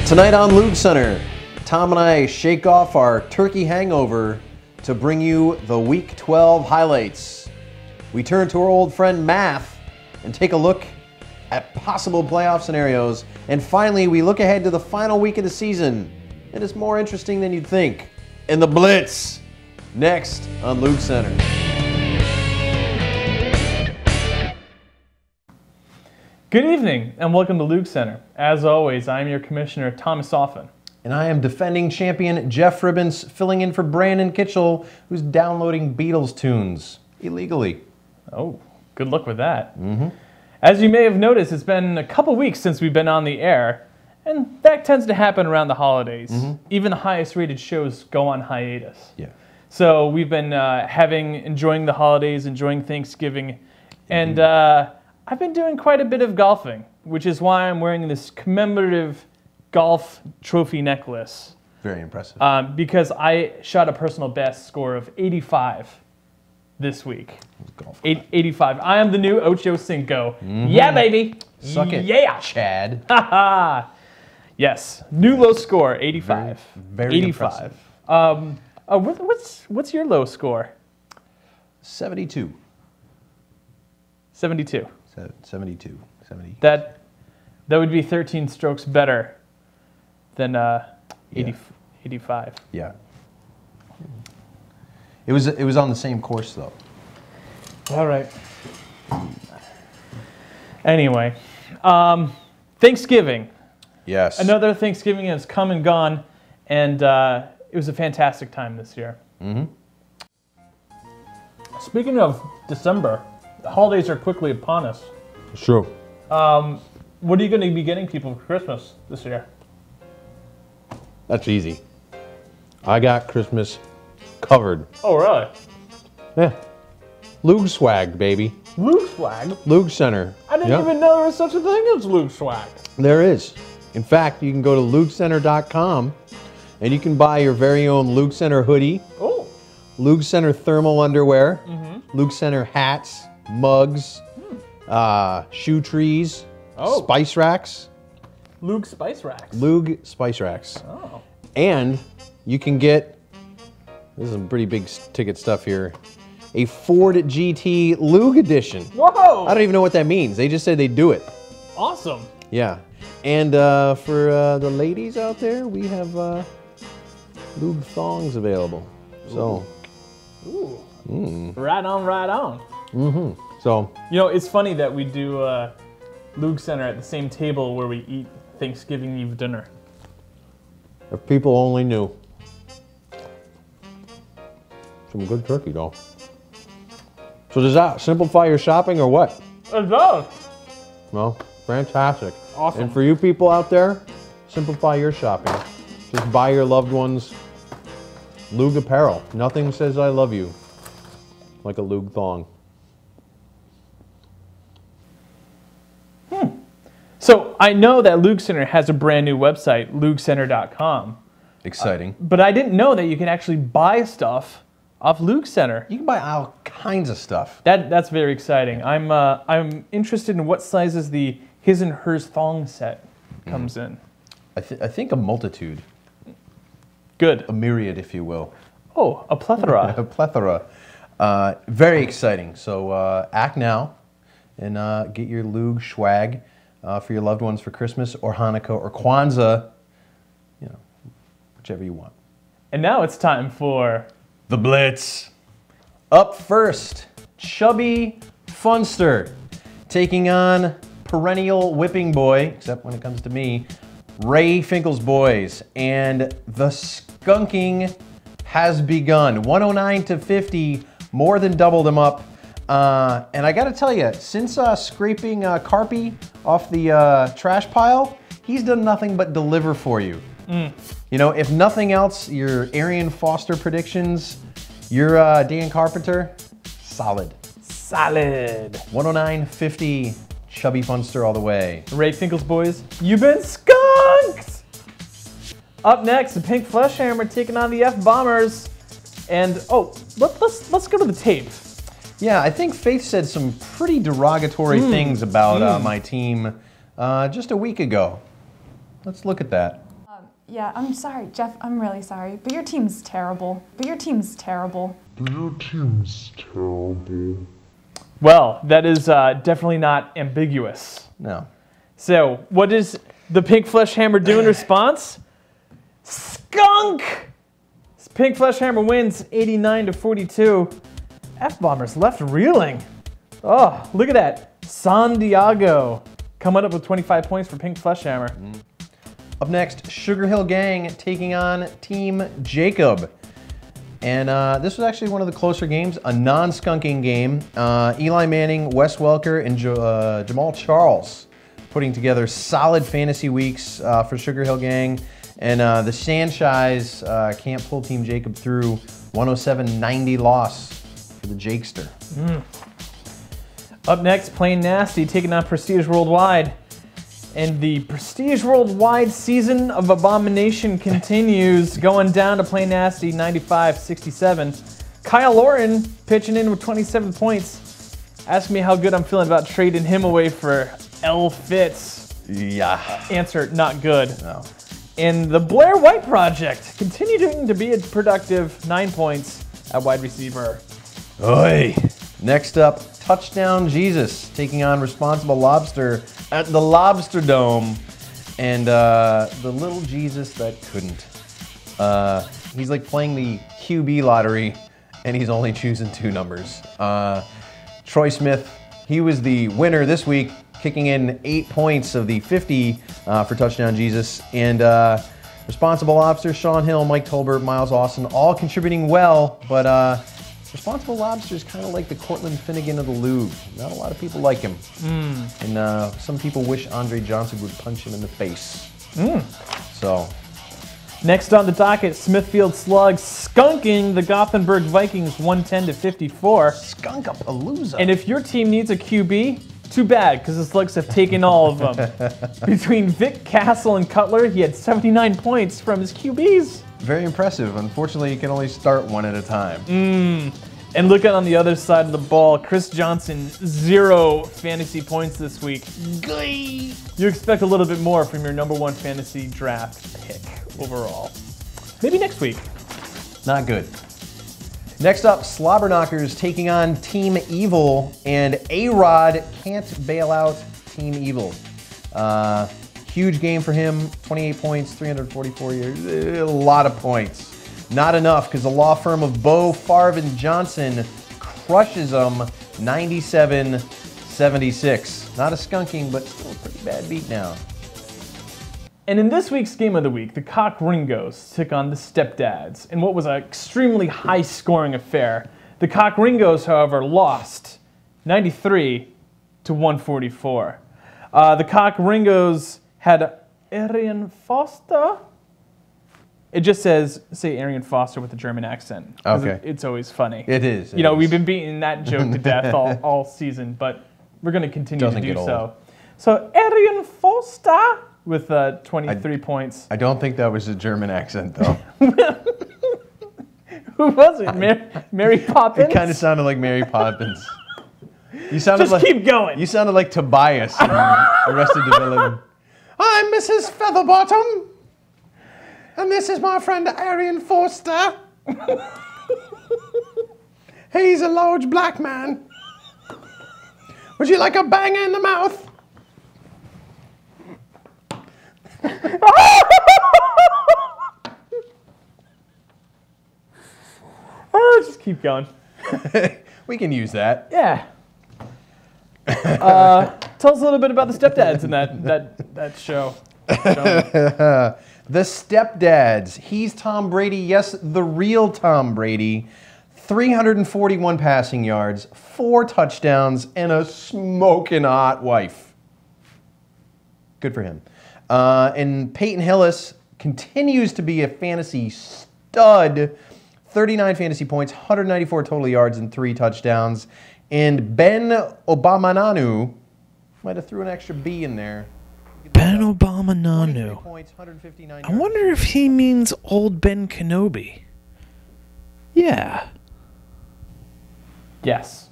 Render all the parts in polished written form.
Tonight on LoOG Center, Tom and I shake off our turkey hangover to bring you the Week 12 highlights. We turn to our old friend Math and take a look at possible playoff scenarios. And finally, we look ahead to the final week of the season. And it's more interesting than you'd think. And the Blitz, next on LoOG Center. Good evening and welcome to LoOG Center. As always, I am your commissioner, Thomas Offen. And I am defending champion Jeff Ribbons, filling in for Brandon Kitchell, who's downloading Beatles tunes illegally. Oh, good luck with that. As you may have noticed, it's been a couple weeks since we've been on the air, and that tends to happen around the holidays. Even the highest rated shows go on hiatus. Yeah. So we've been enjoying the holidays, enjoying Thanksgiving, and I've been doing quite a bit of golfing, which is why I'm wearing this commemorative golf trophy necklace. Very impressive. Because I shot a personal best score of 85 this week. Golf. 85. I am the new Ocho Cinco. Yeah, baby. Suck it, yeah. Chad. Yes. New low score, 85. Very 85. What's your low score? 72. 72. 72. 70. That would be 13 strokes better than 85. Yeah. It was on the same course though. All right. Anyway, Thanksgiving. Yes. Another Thanksgiving has come and gone, and it was a fantastic time this year. Speaking of December, the holidays are quickly upon us. Sure. What are you going to be getting people for Christmas this year? That's easy. I got Christmas covered. Oh, really? Yeah. LoOG swag, baby. LoOG swag? LoOG Center. I didn't even know there was such a thing as LoOG swag. There is. In fact, you can go to LoOGcenter.com and you can buy your very own LoOG Center hoodie. Oh. LoOG Center thermal underwear. LoOG Center hats, mugs, shoe trees, spice racks. LoOG spice racks. LoOG spice racks. Oh. And you can get, this is some pretty big ticket stuff here, a Ford GT LoOG edition. Whoa! I don't even know what that means. They just said they'd do it. Awesome. Yeah. And for the ladies out there, we have LoOG thongs available. So. Ooh. Right on, right on. So. You know, it's funny that we do LoOG Center at the same table where we eat Thanksgiving Eve dinner. If people only knew. Some good turkey, though. So does that simplify your shopping or what? It does. Well, fantastic. Awesome. And for you people out there, simplify your shopping. Just buy your loved ones LoOG apparel. Nothing says I love you like a LoOG thong. So I know that LoOG Center has a brand new website, LoOGcenter.com. Exciting. But I didn't know that you can actually buy stuff off LoOG Center. You can buy all kinds of stuff. That's very exciting. I'm interested in what sizes the his and hers thong set comes in. I think a multitude. Good. A myriad, if you will. Oh, a plethora. A plethora. Very exciting. So act now and get your LoOG swag for your loved ones for Christmas or Hanukkah or Kwanzaa, you know, whichever you want. And now it's time for the Blitz. Up first, Chubby Funster taking on perennial whipping boy, except when it comes to me, Ray Finkel's boys. And the skunking has begun. 109 to 50, more than doubled him up. And I gotta tell you, since scraping Carpy off the trash pile, he's done nothing but deliver for you. You know, if nothing else, your Arian Foster predictions, your Dan Carpenter, solid. Solid. 109.50, Chubby Funster all the way. Ray Finkel's boys, you've been skunked! Up next, the Pink Flesh Hammer taking on the F-Bombers. And, oh, let's go to the tape. Yeah, I think Faith said some pretty derogatory things about my team just a week ago. Let's look at that. Yeah, I'm sorry, Jeff. I'm really sorry. But your team's terrible. Well, that is definitely not ambiguous. No. So, what does the Pink Flesh Hammer do in response? Skunk! Pink Flesh Hammer wins 89-42. F-Bombers left reeling. Oh, look at that. Santiago coming up with 25 points for Pink Flesh Hammer. Up next, Sugar Hill Gang taking on Team Jacob. And this was actually one of the closer games, a non-skunking game. Eli Manning, Wes Welker, and Jamal Charles putting together solid fantasy weeks for Sugar Hill Gang. And the Sanshies can't pull Team Jacob through. 107-90 loss for the Jakester. Up next, Plain Nasty taking on Prestige Worldwide. And the Prestige Worldwide season of abomination continues, going down to Plain Nasty 95-67. Kyle Orton pitching in with 27 points. Ask me how good I'm feeling about trading him away for L. Fitz. Yeah. Answer, not good. No. And the Blair White Project continuing to be a productive 9 points at wide receiver. Oi. Next up, Touchdown Jesus taking on Responsible Lobster at the Lobster Dome. And the little Jesus that couldn't. He's like playing the QB lottery, and he's only choosing 2 numbers. Troy Smith, he was the winner this week, kicking in 8 points of the 50 for Touchdown Jesus. And Responsible Lobster, Sean Hill, Mike Tolbert, Miles Austin, all contributing well, but Responsible Lobster is kind of like the Cortland Finnegan of the LoOG. Not a lot of people like him. And some people wish Andre Johnson would punch him in the face. So. Next on the docket, Smithfield Slugs skunking the Gothenburg Vikings 110-54. Skunk-a-palooza. And if your team needs a QB, too bad, because the Slugs have taken all of them. Between Vic Castle and Cutler, he had 79 points from his QBs. Very impressive. Unfortunately, you can only start one at a time. And look at on the other side of the ball, Chris Johnson, 0 fantasy points this week. Glee. You expect a little bit more from your #1 fantasy draft pick overall. Maybe next week. Not good. Next up, Slobberknockers taking on Team Evil, and A-Rod can't bail out Team Evil. Huge game for him, 28 points, 344 years, a lot of points. Not enough, because the law firm of Bo, Favre, and Johnson crushes them 97-76. Not a skunking, but still a pretty bad beat now. And in this week's Game of the Week, the Cock Ringos took on the Stepdads in what was an extremely high-scoring affair. The Cock Ringos, however, lost 93-144. The Cock Ringos had Arian Foster. It just says, say Arian Foster with a German accent. Okay. It's always funny. It is. You know, we've been beating that joke to death all season, but we're going to continue Doesn't to do get so. old. So Arian Foster with 23 points. I don't think that was a German accent, though. Who was it? Mary Poppins? It kind of sounded like Mary Poppins. You sounded Just like, keep going. You sounded like Tobias in Arrested Development. I'm Mrs. Featherbottom, and this is my friend Arian Forster. He's a large black man. Would you like a banger in the mouth? Just keep going. We can use that. Yeah. Tell us a little bit about the Stepdads in that show. The Stepdads. He's Tom Brady. Yes, the real Tom Brady. 341 passing yards, 4 touchdowns, and a smoking hot wife. Good for him. And Peyton Hillis continues to be a fantasy stud. 39 fantasy points, 194 total yards, and 3 touchdowns. And Ben Obamananu might have threw an extra B in there. Ben Obamananu. Points, 159 I wonder if he means old Ben Kenobi. Yeah. Yes.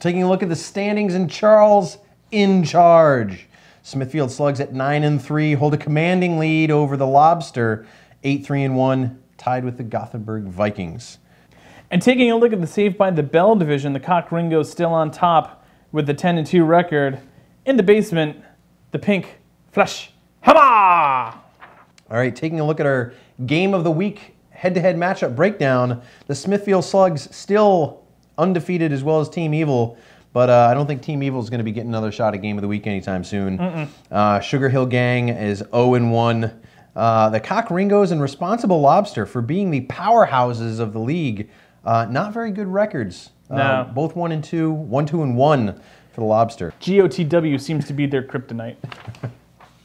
Taking a look at the standings, and Charles in charge. Smithfield Slugs at 9-3 hold a commanding lead over the Lobster, 8-3-1, tied with the Gothenburg Vikings. And taking a look at the Saved by the Bell division, the Cock Ringos still on top with the 10-2 record. In the basement, the Pink Flush Hammer! All right, taking a look at our Game of the Week head-to-head matchup breakdown, the Smithfield Slugs still undefeated as well as Team Evil, but I don't think Team Evil is going to be getting another shot at Game of the Week anytime soon. Sugar Hill Gang is 0-1. The Cock Ringos and Responsible Lobster, for being the powerhouses of the league, not very good records. No. Both 1-2, 1-2-1 for the Lobster. GOTW seems to be their kryptonite.